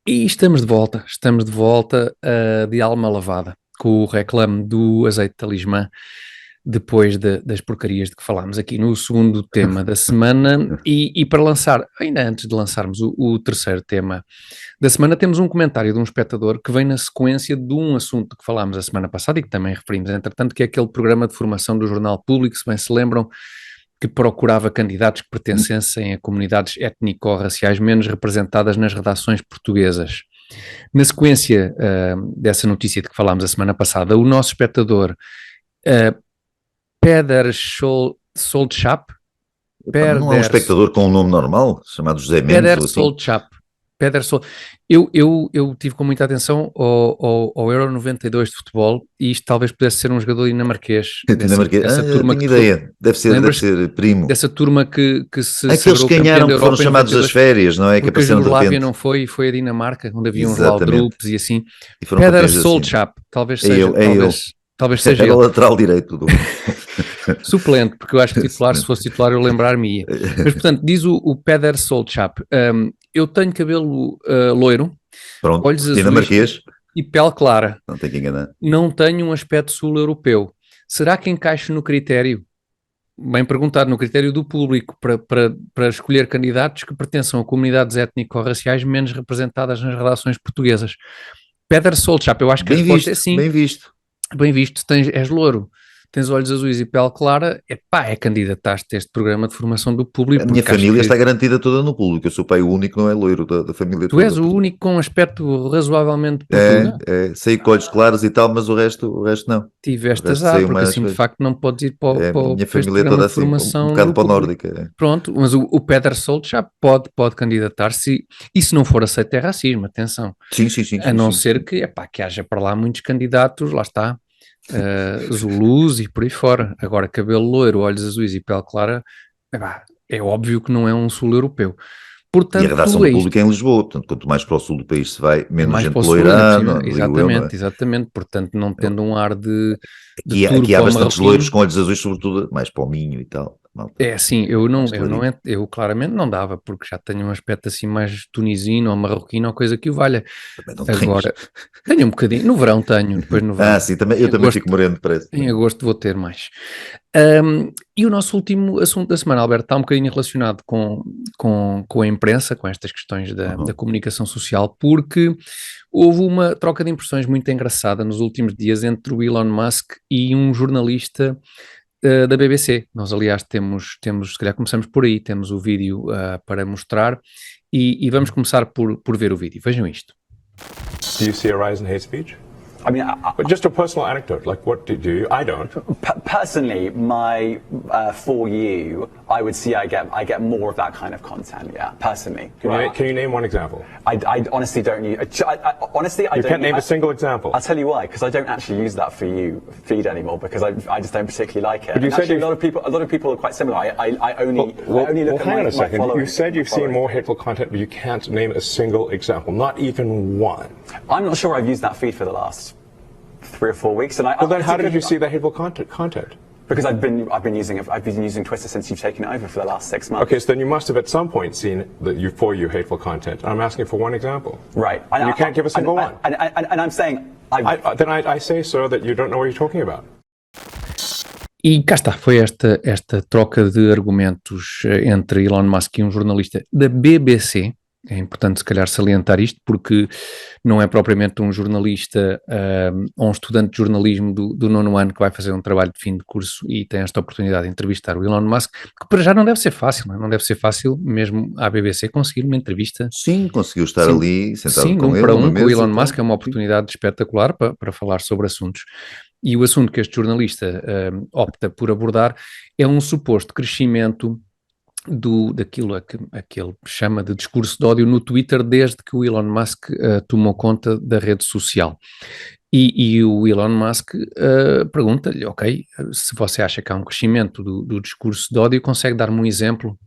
E estamos de volta de alma lavada, com o reclame do azeite talismã, depois das porcarias de que falámos aqui no segundo tema da semana, e para lançar, ainda antes de lançarmos o terceiro tema da semana, temos um comentário de um espectador que vem na sequência de um assunto que falámos a semana passada e que também referimos, entretanto, que é aquele programa de formação do Jornal Público, se bem se lembram, que procurava candidatos que pertencessem a comunidades étnico-raciais menos representadas nas redações portuguesas. Na sequência dessa notícia de que falámos a semana passada, o nosso espectador Peder Soltschap. Não há um espectador com um nome normal, chamado José Mendes? Peder Soltschap. Eu tive com muita atenção ao Euro 92 de futebol, e isto talvez pudesse ser um jogador dinamarquês. Dessa turma que ideia. Deve ser primo. Dessa turma que se aqueles que ganharam, que foram chamados às férias, não é? Que a Jugoslávia não foi a Dinamarca, onde havia uns Laudrupes e assim. Peder Soltschap, talvez seja. Talvez seja ele. Era o lateral direito do suplente, porque eu acho que titular, se fosse titular eu lembrar-me-ia. Mas, portanto, diz o Peder Soltschap, eu tenho cabelo loiro, pronto, olhos azuis e pele clara. Não tem que enganar. Não tenho um aspecto sul-europeu. Será que encaixa no critério, bem perguntado, no critério do público, para escolher candidatos que pertençam a comunidades étnico-raciais menos representadas nas redações portuguesas? Peder Soltschap, eu acho que a resposta é sim. Bem visto, és louro, tens olhos azuis e pele clara, candidataste a este programa de formação do público. A minha família está garantida toda no público, eu sou o pai único, não é loiro da família toda. Tu és o único com um aspecto razoavelmente português. Sei com olhos claros e tal, mas o resto não. Tiveste azar, porque assim de facto não podes ir para a minha família toda assim, um bocado para a nórdica. Pronto, mas o Peder Soltschap já pode candidatar-se, e se não for aceito é racismo, atenção. Sim. A não ser que haja para lá muitos candidatos, lá está, Zulus e por aí fora. Agora, cabelo loiro, olhos azuis e pele clara, é óbvio que não é um sul-europeu. Portanto, e a redação pública é em Lisboa, portanto, quanto mais para o sul do país se vai, menos gente loirana. Exatamente, portanto, não tendo um ar de aqui há bastantes loiros com olhos azuis, sobretudo mais para o Minho e tal. É assim, eu claramente não dava, porque já tenho um aspecto assim mais tunisino ou marroquino ou coisa que o valha. Agora, tenho um bocadinho, no verão tenho, depois no verão. Sim, eu também fico moreno, parece. Em agosto vou ter mais. E o nosso último assunto da semana, Alberto, está um bocadinho relacionado com a imprensa, com estas questões da comunicação social, porque houve uma troca de impressões muito engraçada nos últimos dias entre o Elon Musk e um jornalista da BBC. Nós, aliás, temos, se calhar começamos por aí, temos o vídeo para mostrar, e vamos começar por ver o vídeo. Vejam isto. Do you see a rise in hate speech? I mean, But just a personal anecdote, like what do you? I don't. personally, for you, I would see I get more of that kind of content. Yeah, personally. Can you name one example? I honestly don't use. Honestly, I You don't. can't name a single example. I'll tell you why, because I don't actually use that for you feed anymore, because I just don't particularly like it. But you And said actually, you've- a lot of people are quite similar. I only look at hang on a my second. following. You said you've seen following. more hateful content, but you can't name a single example, not even one. I'm not sure I've used that feed for the last 3 or 4 weeks, and Well, then how did you see that hateful content? Because I've been using Twitter since you've taken it over for the last 6 months. Okay, so then you must have at some point seen for you hateful content. I'm asking for one example. Right. And you can't give a single one. And I'm saying Then I say, sir, that you don't know what you're talking about. E cá está, foi esta troca de argumentos entre Elon Musk e um jornalista da BBC. É importante se calhar salientar isto, porque não é propriamente um jornalista ou um estudante de jornalismo do 9º ano que vai fazer um trabalho de fim de curso e tem esta oportunidade de entrevistar o Elon Musk, que para já não deve ser fácil, não deve ser fácil mesmo à BBC conseguir uma entrevista. Sim, conseguiu estar ali sentado sim, com ele. para numa com o mesa, Elon então. Musk é uma oportunidade espetacular para falar sobre assuntos. E o assunto que este jornalista opta por abordar é um suposto crescimento daquilo a que ele chama de discurso de ódio no Twitter desde que o Elon Musk tomou conta da rede social. E o Elon Musk pergunta-lhe, ok, se você acha que há um crescimento do discurso de ódio, consegue dar-me um exemplo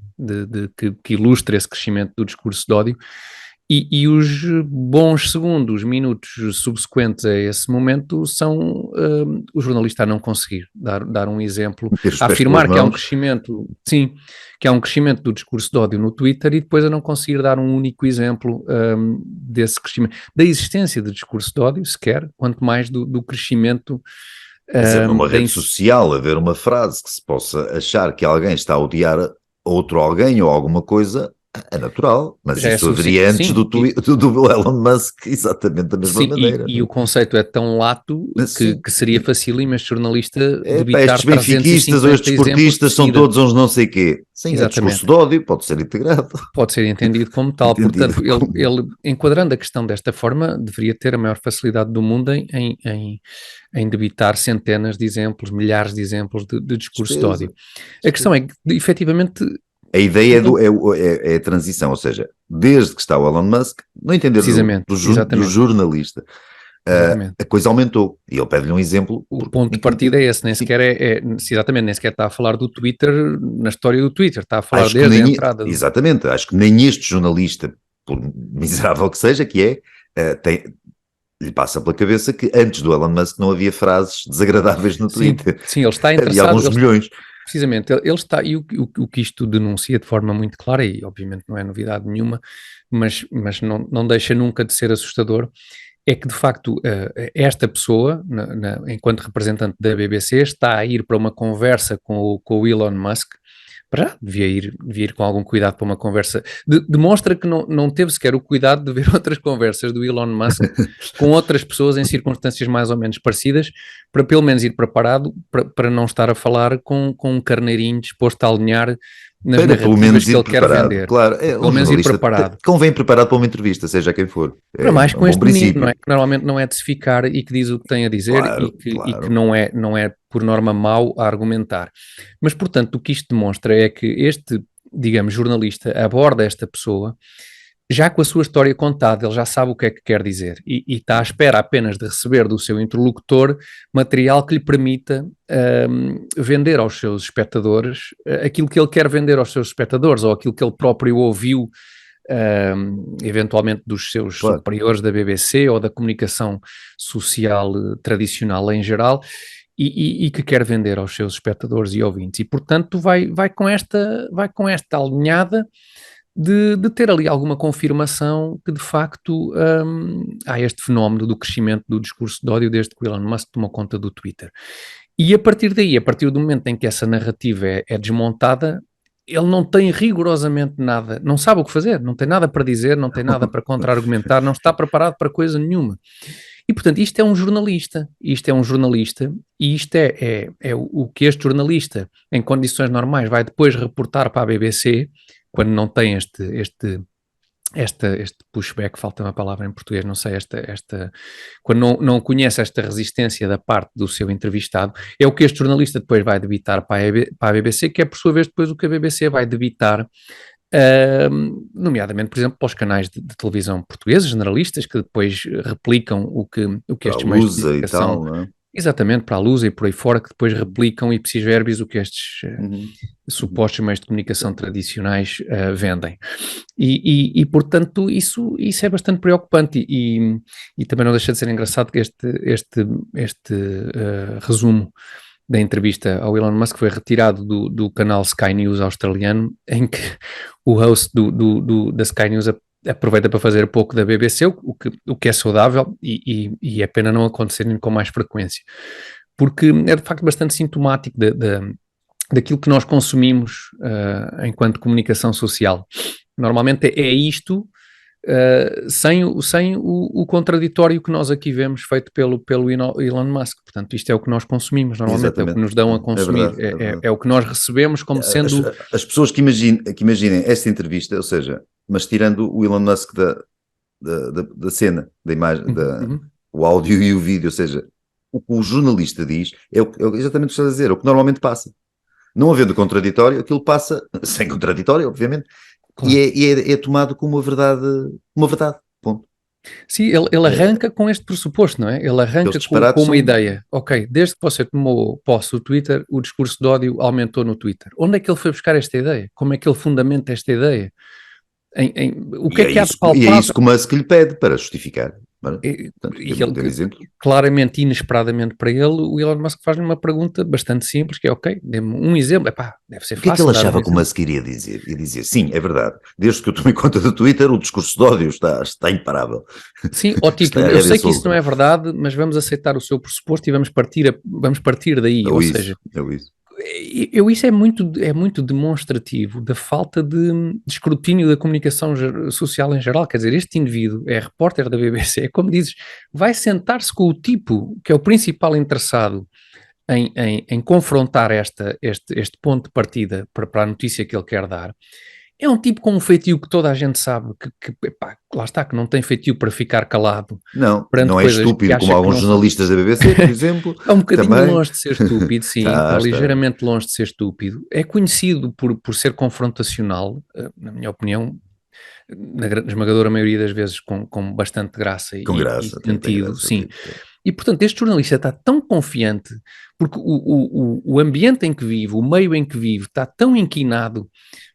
que ilustre esse crescimento do discurso de ódio? E os bons segundos, minutos subsequentes a esse momento são o jornalista a não conseguir dar um exemplo, a afirmar que há um crescimento, sim, que há um crescimento do discurso de ódio no Twitter e depois a não conseguir dar um único exemplo desse crescimento, da existência de discurso de ódio sequer, quanto mais do crescimento. Numa rede social, haver uma frase que se possa achar que alguém está a odiar outro alguém ou alguma coisa, é natural, mas isso haveria antes sim, do Elon Musk exatamente da mesma maneira. E o conceito é tão lato que seria facílimo este jornalista debitar estes benfiquistas ou estes desportistas são todos uns não sei quê. Sim, é discurso de ódio, pode ser integrado. Pode ser entendido como tal, portanto ele enquadrando a questão desta forma deveria ter a maior facilidade do mundo em debitar centenas de exemplos, milhares de exemplos de discurso de ódio. A questão é que efetivamente a ideia é a transição, ou seja, desde que está o Elon Musk, não entender do jornalista, a coisa aumentou. E ele pede-lhe um exemplo. O ponto de partida é esse, nem sequer nem sequer está a falar do Twitter na história do Twitter, está a falar desde a entrada. Exatamente, acho que nem este jornalista, por miserável que seja, lhe passa pela cabeça que antes do Elon Musk não havia frases desagradáveis no Twitter. Sim, ele está interessado. E alguns milhões. Precisamente, ele está, e o que isto denuncia de forma muito clara, e obviamente não é novidade nenhuma, mas não deixa nunca de ser assustador, é que de facto esta pessoa, enquanto representante da BBC, está a ir para uma conversa com o Elon Musk. Para já, devia ir com algum cuidado para uma conversa. Demonstra que não teve sequer o cuidado de ver outras conversas do Elon Musk com outras pessoas em circunstâncias mais ou menos parecidas, para pelo menos ir preparado para não estar a falar com um carneirinho disposto a alinhar nas narrativas que ele quer vender. Claro, pelo menos ir preparado. Convém preparado para uma entrevista, seja quem for. Para mais com este menino, não é? Que normalmente não é de se ficar e que diz o que tem a dizer, claro, e que não é por norma mau a argumentar. Mas, portanto, o que isto demonstra é que este, digamos, jornalista aborda esta pessoa já com a sua história contada, ele já sabe o que é que quer dizer e está à espera apenas de receber do seu interlocutor material que lhe permita vender aos seus espectadores aquilo que ele quer vender aos seus espectadores ou aquilo que ele próprio ouviu eventualmente dos seus superiores da BBC ou da comunicação social tradicional em geral e que quer vender aos seus espectadores e ouvintes e portanto vai com esta alinhada de ter ali alguma confirmação que de facto há este fenómeno do crescimento do discurso de ódio desde que o Elon Musk tomou conta do Twitter. E a partir daí, a partir do momento em que essa narrativa é desmontada, ele não tem rigorosamente nada, não sabe o que fazer, não tem nada para dizer, não tem nada para contra-argumentar, não está preparado para coisa nenhuma. E portanto isto é um jornalista e isto é o que este jornalista em condições normais vai depois reportar para a BBC, quando não tem este este pushback, falta uma palavra em português, não sei, quando não conhece esta resistência da parte do seu entrevistado, é o que este jornalista depois vai debitar para a BBC, que é por sua vez depois o que a BBC vai debitar, nomeadamente, por exemplo, para os canais de televisão portugueses, generalistas, que depois replicam o que estes meios de comunicação... e tal, não é? Exatamente, para a Lusa e por aí fora, que depois replicam ipsis verbis o que estes supostos meios de comunicação tradicionais vendem. E portanto, isso é bastante preocupante e também não deixa de ser engraçado que este resumo da entrevista ao Elon Musk foi retirado do canal Sky News australiano, em que o host da Sky News aproveita para fazer pouco da BBC, o que é saudável e é pena não acontecer com mais frequência, porque é de facto bastante sintomático daquilo que nós consumimos enquanto comunicação social. Normalmente é isto, sem o contraditório que nós aqui vemos feito pelo Elon Musk. Portanto, isto é o que nós consumimos, normalmente Exatamente. é o que nos dão a consumir, é o que nós recebemos como sendo... As pessoas que imaginem esta entrevista, ou seja, mas tirando o Elon Musk da cena, da imagem, o áudio e o vídeo, ou seja, o que o jornalista diz é exatamente o que estás a dizer, é o que normalmente passa. Não havendo contraditório, aquilo passa, sem contraditório, obviamente, claro. E é tomado como uma verdade, ponto. Sim, ele arranca com este pressuposto, não é? Ele arranca com uma ideia. Ok, desde que você tomou posse do Twitter, o discurso de ódio aumentou no Twitter. Onde é que ele foi buscar esta ideia? Como é que ele fundamenta esta ideia? O que é que há de palpável? E é isso que o Musk lhe pede para justificar. Claramente, inesperadamente para ele, o Elon Musk faz-lhe uma pergunta bastante simples, que é, ok, dê-me um exemplo, deve ser fácil. O que é que ele achava que o Musk iria dizer? E dizia, sim, é verdade, desde que eu tomei conta do Twitter, o discurso de ódio está imparável. Sim, tipo, eu sei que isso não é verdade, mas vamos aceitar o seu pressuposto e vamos partir daí, seja... Isso é muito demonstrativo da falta de escrutínio da comunicação social em geral. Quer dizer, este indivíduo é repórter da BBC, é como dizes, vai sentar-se com o tipo que é o principal interessado em confrontar este ponto de partida para a notícia que ele quer dar. É um tipo com um feitio que toda a gente sabe que lá está, que não tem feitio para ficar calado. Não é estúpido como alguns jornalistas da BBC, por exemplo. É um bocadinho também. Longe de ser estúpido, sim, está ligeiramente longe de ser estúpido. É conhecido por ser confrontacional, na minha opinião, na esmagadora maioria das vezes com bastante graça e sentido, sim. E, portanto, este jornalista está tão confiante, porque o ambiente em que vive, o meio em que vive, está tão inquinado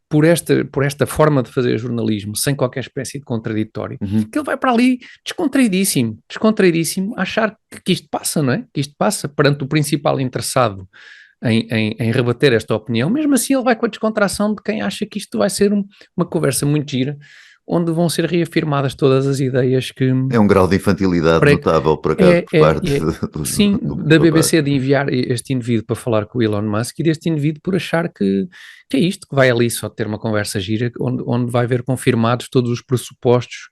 por esta forma de fazer jornalismo, sem qualquer espécie de contraditório, que ele vai para ali descontraidíssimo, achar que isto passa, não é? Que isto passa perante o principal interessado em rebater esta opinião. Mesmo assim ele vai com a descontração de quem acha que isto vai ser uma conversa muito gira, onde vão ser reafirmadas todas as ideias que... É um grau de infantilidade notável por acaso, por parte da BBC de enviar este indivíduo para falar com o Elon Musk e deste indivíduo por achar que é isto, que vai ali só ter uma conversa gira, onde vai ver confirmados todos os pressupostos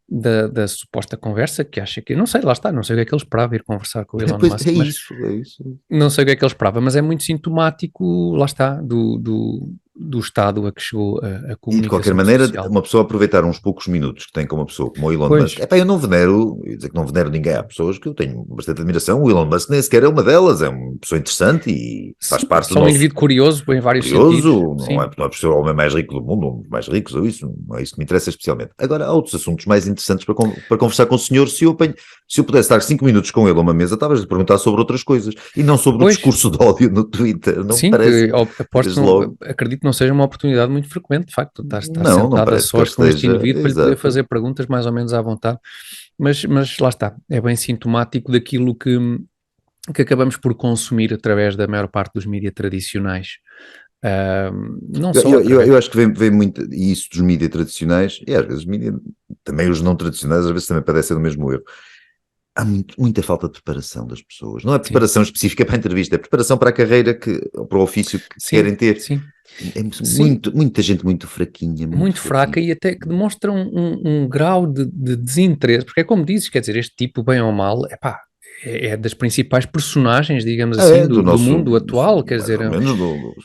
da suposta conversa, que acha que... Não sei, lá está, não sei o que é que ele esperava ir conversar com o Elon Musk. É isso. Não sei o que é que ele esperava, mas é muito sintomático, lá está, do estado a que chegou a comunicação social. E de qualquer maneira, uma pessoa aproveitar uns poucos minutos que tem com uma pessoa como o Elon Musk, eu não venero, dizer que não venero ninguém, há pessoas que eu tenho bastante admiração, o Elon Musk nem sequer é uma delas, é uma pessoa interessante e faz parte do nosso... um indivíduo curioso em vários sentidos. Não é por ser o homem mais rico do mundo, um dos mais ricos ou isso, não é isso que me interessa especialmente. Agora, há outros assuntos mais interessantes para conversar com o senhor. Se eu pudesse estar 5 minutos com ele a uma mesa, estavas a perguntar sobre outras coisas e não sobre o discurso de ódio no Twitter. Não me parece. Acredito que não seja uma oportunidade muito frequente, de facto, estar sentado a sós com este indivíduo para lhe poder fazer perguntas mais ou menos à vontade, mas lá está, é bem sintomático daquilo que acabamos por consumir através da maior parte dos mídias tradicionais. Eu acho que vem muito isso dos mídias tradicionais, e às vezes também os não tradicionais às vezes também padecem do mesmo erro. Há muita falta de preparação das pessoas, não é preparação específica para a entrevista, é preparação para a carreira, para o ofício que querem ter. Sim. Muita gente muito fraquinha. Muito fraca e até que demonstra um grau de desinteresse, porque é como dizes, quer dizer, este tipo, bem ou mal, é das principais personagens, digamos assim, do mundo atual, quer dizer,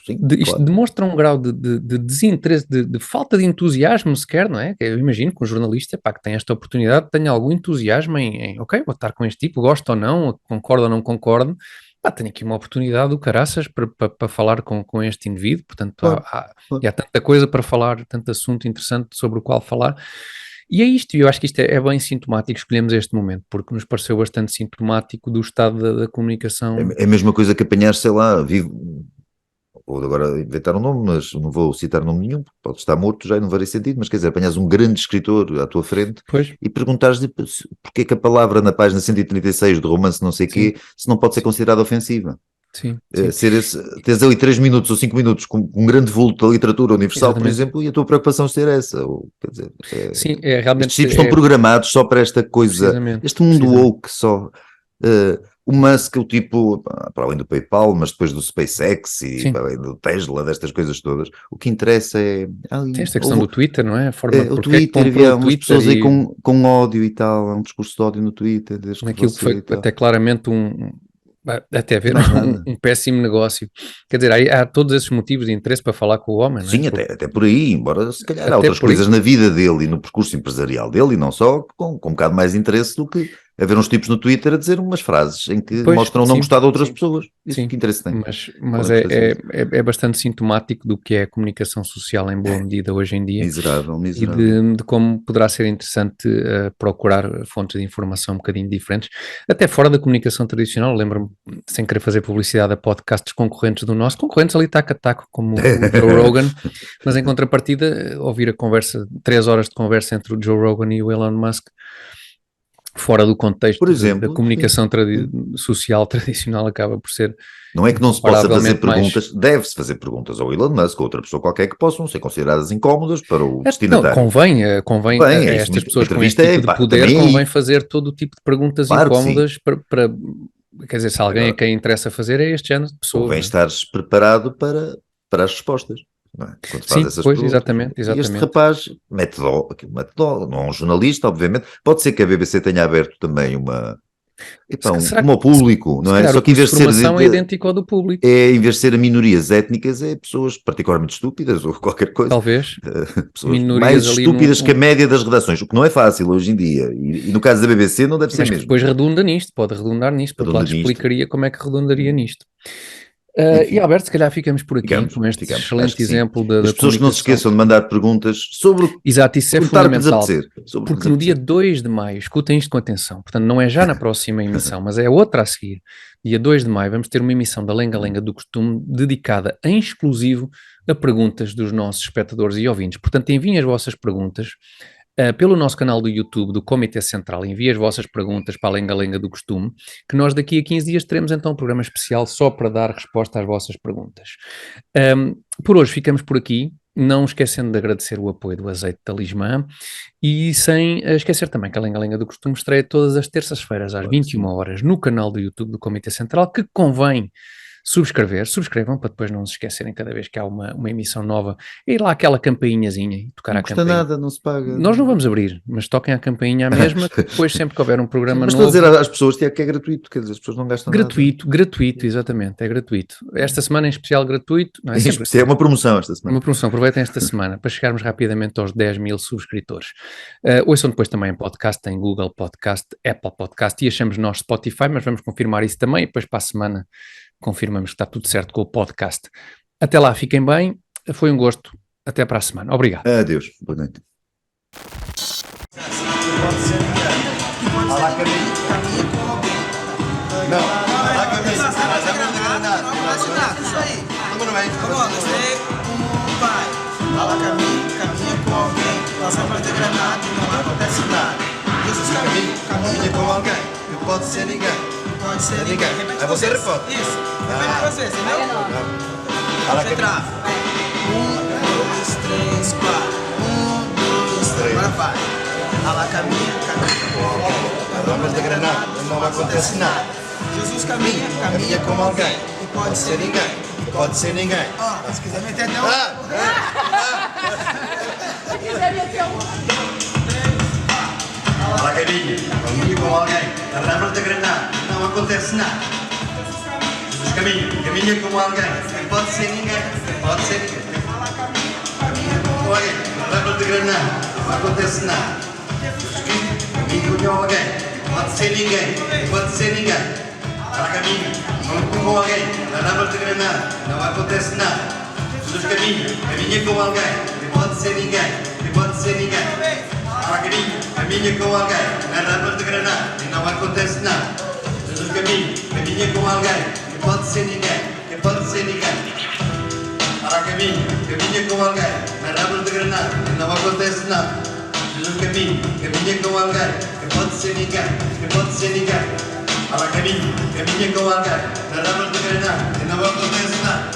sim, isto claro. demonstra um grau de desinteresse, de falta de entusiasmo sequer, não é? Eu imagino que um jornalista, pá, que tem esta oportunidade tenha algum entusiasmo em ok, vou estar com este tipo, gosto ou não, concordo ou não concordo, pá, tenho aqui uma oportunidade do caraças para falar com este indivíduo, portanto Claro. há tanta coisa para falar, tanto assunto interessante sobre o qual falar. E é isto, e eu acho que isto é bem sintomático, escolhemos este momento, porque nos pareceu bastante sintomático do estado da comunicação. É a mesma coisa que apanhar, sei lá, vou agora inventar um nome, mas não vou citar nome nenhum, pode estar morto já e não faria sentido, mas quer dizer, apanhas um grande escritor à tua frente Pois. E perguntares-lhe porque é que a palavra na página 136 do romance não sei quê, se não pode ser considerada ofensiva. Sim. Tens ali 3 minutos ou 5 minutos com um grande vulto da literatura universal, Exatamente. por exemplo, e a tua preocupação ser essa. Quer dizer, Sim, realmente. Estes tipos estão programados só para esta coisa, este mundo woke só. O Musk, o tipo, para além do PayPal, mas depois do SpaceX e para além do Tesla, destas coisas todas, o que interessa é... Tem esta questão do Twitter, não é? A forma o Twitter, havia umas pessoas aí com ódio e tal, há um discurso de ódio no Twitter. Naquilo que foi até claramente até haver um péssimo negócio. Quer dizer, há todos esses motivos de interesse para falar com o homem, não é? Sim, até por aí, embora se calhar há outras coisas na vida dele e no percurso empresarial dele, e não só, com um bocado mais interesse do que haver uns tipos no Twitter a dizer umas frases em que mostram não gostar de outras pessoas. Isso que interesse tem. Mas é bastante sintomático do que é a comunicação social em boa medida hoje em dia. Miserável. E de como poderá ser interessante procurar fontes de informação um bocadinho diferentes, até fora da comunicação tradicional. Lembro-me, sem querer fazer publicidade a podcasts concorrentes do nosso, concorrentes ali taco a taco, como o Joe Rogan, mas em contrapartida, ouvir a conversa, 3 horas de conversa entre o Joe Rogan e o Elon Musk, fora do contexto por exemplo, da comunicação social tradicional, acaba por ser... Não é que não se possa fazer perguntas, deve-se fazer perguntas ao Elon Musk ou outra pessoa qualquer que possam ser consideradas incómodas para o destinatário. Convém a estas pessoas com este tipo de poder, também, convém fazer todo o tipo de perguntas incómodas para... Quer dizer, se alguém a quem interessa fazer é este género de pessoa. Convém estares preparado para as respostas. Não é? Quando faz essas perguntas. Exatamente. E este rapaz mete dó, não é um jornalista, obviamente. Pode ser que a BBC tenha aberto também uma como ao público, não é? Só que em vez de ser é idêntico ao do público. Em vez de ser a minorias étnicas, é pessoas particularmente estúpidas ou qualquer coisa. Talvez. Pessoas mais estúpidas que a média das redações, o que não é fácil hoje em dia. E no caso da BBC não deve ser mesmo. Depois redunda nisto, pode redundar nisto, porque lá explicaria como é que redundaria nisto. E Alberto, se calhar ficamos por aqui com este excelente exemplo da as pessoas que não se esqueçam de mandar perguntas sobre Exato, isso é fundamental, porque no dia 2 de maio, escutem isto com atenção, portanto não é já na próxima emissão, mas é outra a seguir, dia 2 de maio vamos ter uma emissão da Lenga Lenga do Costume dedicada em exclusivo a perguntas dos nossos espectadores e ouvintes, portanto enviem as vossas perguntas pelo nosso canal do YouTube do Comitê Central, envie as vossas perguntas para a Lenga Lenga do Costume, que nós daqui a 15 dias teremos então um programa especial só para dar resposta às vossas perguntas. Por hoje ficamos por aqui, não esquecendo de agradecer o apoio do Azeite Talismã e sem esquecer também que a Lenga Lenga do Costume estreia todas as terças-feiras às 21 horas no canal do YouTube do Comitê Central, que convém subscrevam para depois não se esquecerem cada vez que há uma emissão nova, ir lá aquela campainhazinha e tocar a campainha. Não custa nada, não se paga. Nós não vamos abrir, mas toquem a campainha à mesma, que depois sempre que houver um programa novo... Mas estou a dizer às pessoas que é gratuito, quer dizer, as pessoas não gastam nada. Gratuito, exatamente, é gratuito. Esta semana em especial gratuito. Não é, é uma promoção esta semana. Uma promoção, aproveitem esta semana para chegarmos rapidamente aos 10 mil subscritores. Ouçam depois também em podcast, em Google Podcast, Apple Podcast e achamos nós Spotify, mas vamos confirmar isso também e depois para a semana confirmamos que está tudo certo com o podcast. Até lá, fiquem bem. Foi um gosto. Até para a semana. Obrigado. Adeus. Boa noite. Caminha com alguém, lança pra ter granada e não acontece nada. Jesus caminha com alguém, não pode ser ninguém. Pode ser ninguém. Aí você repete. Isso. Repete vocês, entendeu? Não. Concentrado. 1, 2, 3, 4. 1, 2, 3. Agora vai. Ela caminha com alguém. Armas de granada, não acontece nada. Jesus caminha com alguém. E pode ser ninguém. Pode ser ninguém. Se quiser meter até Se quiser meter Ela caminha com alguém. Armas de granada. não acontece nada. Jesus caminha como alguém, quem pode ser ninguém, quem pode ser ninguém. Olha, leva de granada, não acontece nada. Jesus Cristo caminha como alguém, pode ser ninguém, pode ser ninguém. Para caminho, como alguém, leva de granada, não acontece nada. Jesus caminha com alguém, pode ser ninguém, pode ser ninguém. Para caminha com alguém, leva de granada, e não acontece nada. Jesus caminha com alguém, pode ser ninguém, pode ser ninguém. Para caminha com alguém, leva de granada, e não acontece nada. Jesus caminha com alguém, pode ser ninguém, pode ser ninguém. Para caminha com alguém, leva de granada, e não acontece nada.